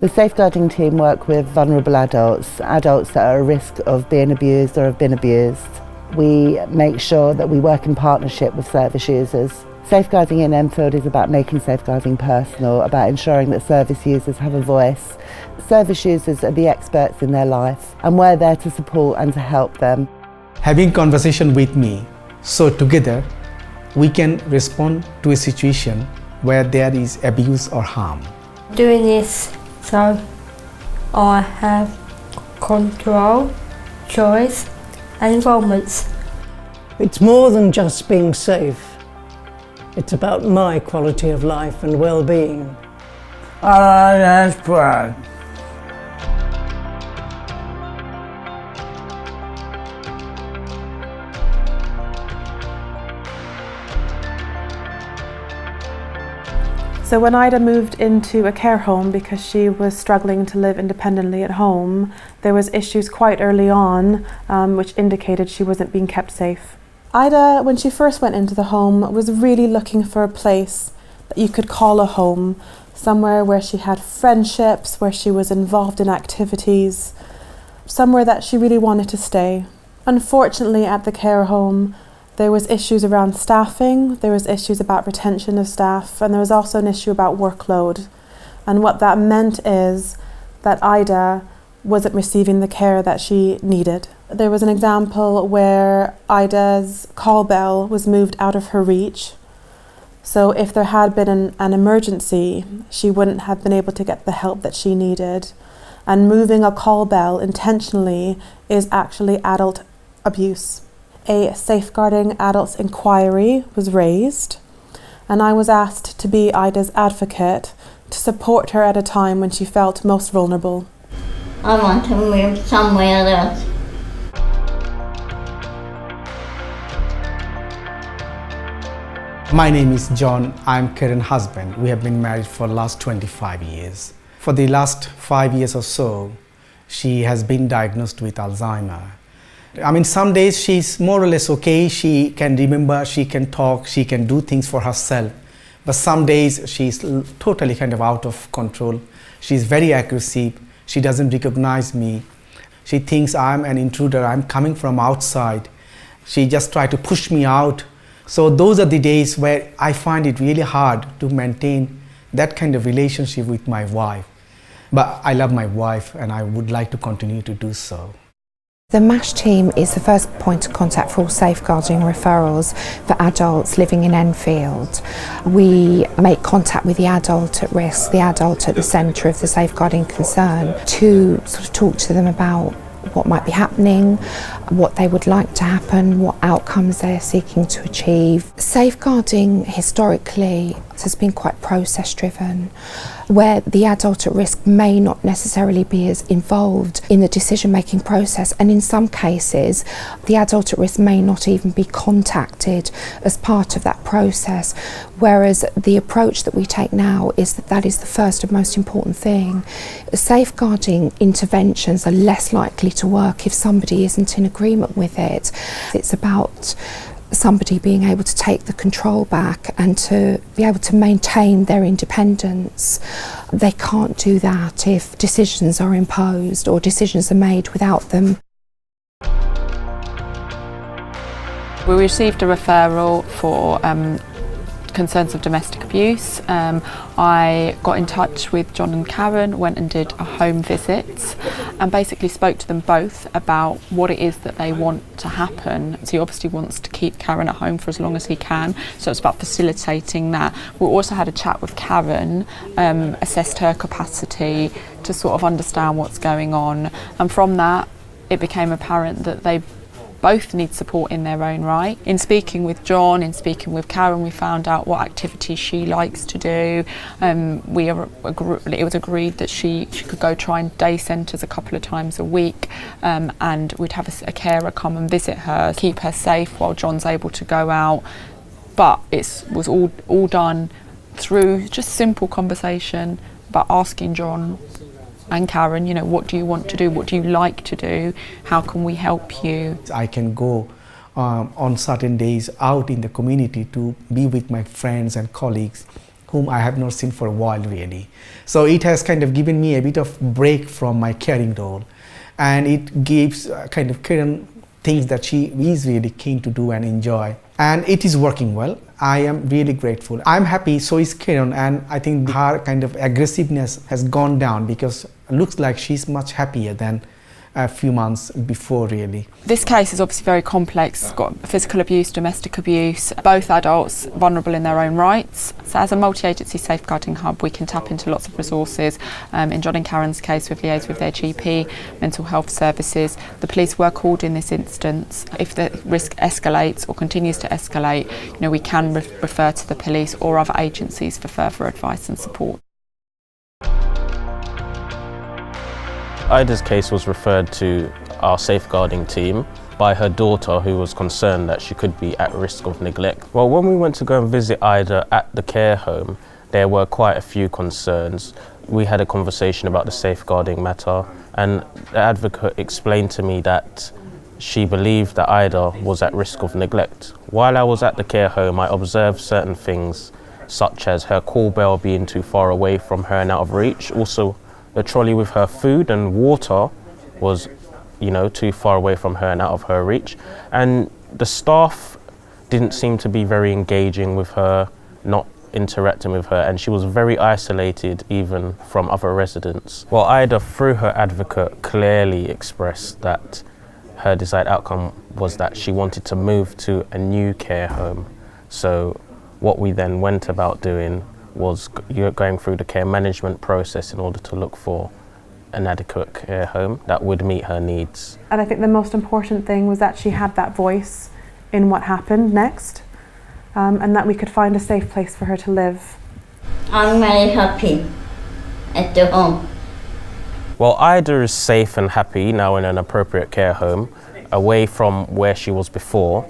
The safeguarding team work with vulnerable adults that are at risk of being abused or have been abused. We make sure that we work in partnership with service users. Safeguarding in Enfield is about making safeguarding personal, about ensuring that service users have a voice. Service users are the experts in their life and we're there to support and to help them. Having conversation with me, so together we can respond to a situation where there is abuse or harm. Doing this so I have control, choice and involvement. It's more than just being safe. It's about my quality of life and well-being. That's proud. So when Ida moved into a care home because she was struggling to live independently at home, there was issues quite early on which indicated she wasn't being kept safe. Ida, when she first went into the home, was really looking for a place that you could call a home, somewhere where she had friendships, where she was involved in activities, somewhere that she really wanted to stay. Unfortunately, at the care home, there was issues around staffing, there was issues about retention of staff, and there was also an issue about workload. And what that meant is that Ida wasn't receiving the care that she needed. There was an example where Ida's call bell was moved out of her reach. So if there had been an emergency, she wouldn't have been able to get the help that she needed. And moving a call bell intentionally is actually adult abuse. A safeguarding adults inquiry was raised, and I was asked to be Ida's advocate to support her at a time when she felt most vulnerable. I want to move somewhere else. My name is John. I'm Karen's husband. We have been married for the last 25 years. For the last 5 years or so, she has been diagnosed with Alzheimer's. I mean, some days she's more or less okay. She can remember, she can talk, she can do things for herself. But some days she's totally kind of out of control. She's very aggressive. She doesn't recognize me. She thinks I'm an intruder. I'm coming from outside. She just tries to push me out. So those are the days where I find it really hard to maintain that kind of relationship with my wife. But I love my wife and I would like to continue to do so. The MASH team is the first point of contact for all safeguarding referrals for adults living in Enfield. We make contact with the adult at risk, the adult at the centre of the safeguarding concern, to sort of talk to them about what might be happening, what they would like to happen, what outcomes they're seeking to achieve. Safeguarding historically has been quite process driven, where the adult at risk may not necessarily be as involved in the decision making process, and in some cases the adult at risk may not even be contacted as part of that process, whereas the approach that we take now is that that is the first and most important thing. Safeguarding interventions are less likely to work if somebody isn't in agreement with it. It's about somebody being able to take the control back and to be able to maintain their independence. They can't do that if decisions are imposed or decisions are made without them. We received a referral for concerns of domestic abuse. I got in touch with John and Karen, went and did a home visit and basically spoke to them both about what it is that they want to happen. So he obviously wants to keep Karen at home for as long as he can, so it's about facilitating that. We also had a chat with Karen, assessed her capacity to sort of understand what's going on, and from that it became apparent that they both need support in their own right. In speaking with John, in speaking with Karen, we found out what activities she likes to do. It was agreed that she could go try in day centres a couple of times a week, and we'd have a carer come and visit her, keep her safe while John's able to go out. But it was all done through just simple conversation about asking John and Karen, you know, what do you want to do? What do you like to do? How can we help you? I can go on certain days out in the community to be with my friends and colleagues whom I have not seen for a while really. So it has kind of given me a bit of break from my caring role, and it gives kind of Kiran things that she is really keen to do and enjoy, and it is working well. I am really grateful. I'm happy, so is Kiran, and I think her kind of aggressiveness has gone down because it looks like she's much happier than a few months before really. This case is obviously very complex. It's got physical abuse, domestic abuse, both adults vulnerable in their own rights. So as a multi-agency safeguarding hub, we can tap into lots of resources. In John and Karen's case, we've liaised with their GP, mental health services. The police were called in this instance. If the risk escalates or continues to escalate, we can refer to the police or other agencies for further advice and support. Ida's case was referred to our safeguarding team by her daughter, who was concerned that she could be at risk of neglect. Well, when we went to go and visit Ida at the care home, there were quite a few concerns. We had a conversation about the safeguarding matter, and the advocate explained to me that she believed that Ida was at risk of neglect. While I was at the care home, I observed certain things, such as her call bell being too far away from her and out of reach. Also, the trolley with her food and water was, too far away from her and out of her reach. And the staff didn't seem to be very engaging with her, not interacting with her, and she was very isolated even from other residents. Well, Ida, through her advocate, clearly expressed that her desired outcome was that she wanted to move to a new care home. So what we then went about doing was going through the care management process in order to look for an adequate care home that would meet her needs. And I think the most important thing was that she had that voice in what happened next, and that we could find a safe place for her to live. I'm very happy at the home. Well, Ida is safe and happy now in an appropriate care home, away from where she was before.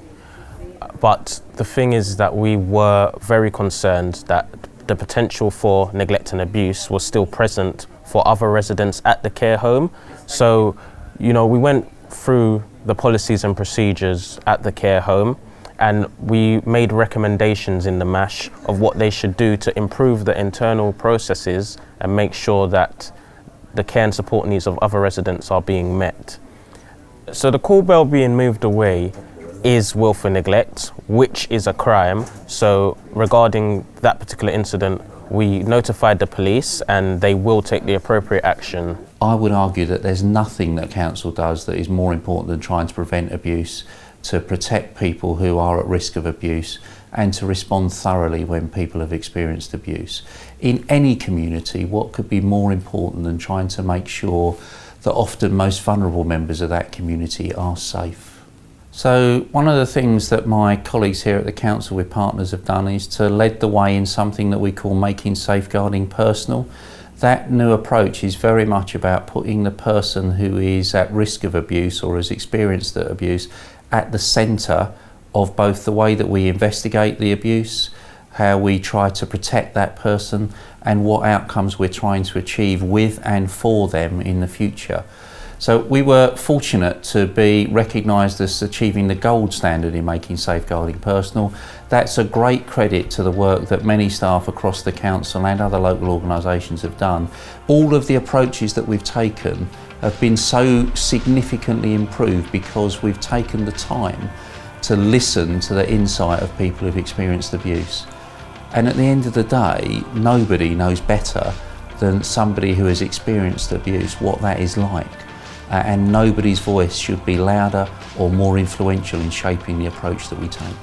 But the thing is that we were very concerned that the potential for neglect and abuse was still present for other residents at the care home. So, we went through the policies and procedures at the care home, and we made recommendations in the MASH of what they should do to improve the internal processes and make sure that the care and support needs of other residents are being met. So the call bell being moved away is willful neglect, which is a crime. So regarding that particular incident, we notified the police and they will take the appropriate action. I would argue that there's nothing that council does that is more important than trying to prevent abuse, to protect people who are at risk of abuse, and to respond thoroughly when people have experienced abuse. In any community, what could be more important than trying to make sure that often most vulnerable members of that community are safe? So one of the things that my colleagues here at the council with partners have done is to lead the way in something that we call making safeguarding personal. That new approach is very much about putting the person who is at risk of abuse or has experienced the abuse at the centre of both the way that we investigate the abuse, how we try to protect that person, and what outcomes we're trying to achieve with and for them in the future. So we were fortunate to be recognised as achieving the gold standard in making safeguarding personal. That's a great credit to the work that many staff across the council and other local organisations have done. All of the approaches that we've taken have been so significantly improved because we've taken the time to listen to the insight of people who've experienced abuse. And at the end of the day, nobody knows better than somebody who has experienced abuse what that is like. And nobody's voice should be louder or more influential in shaping the approach that we take.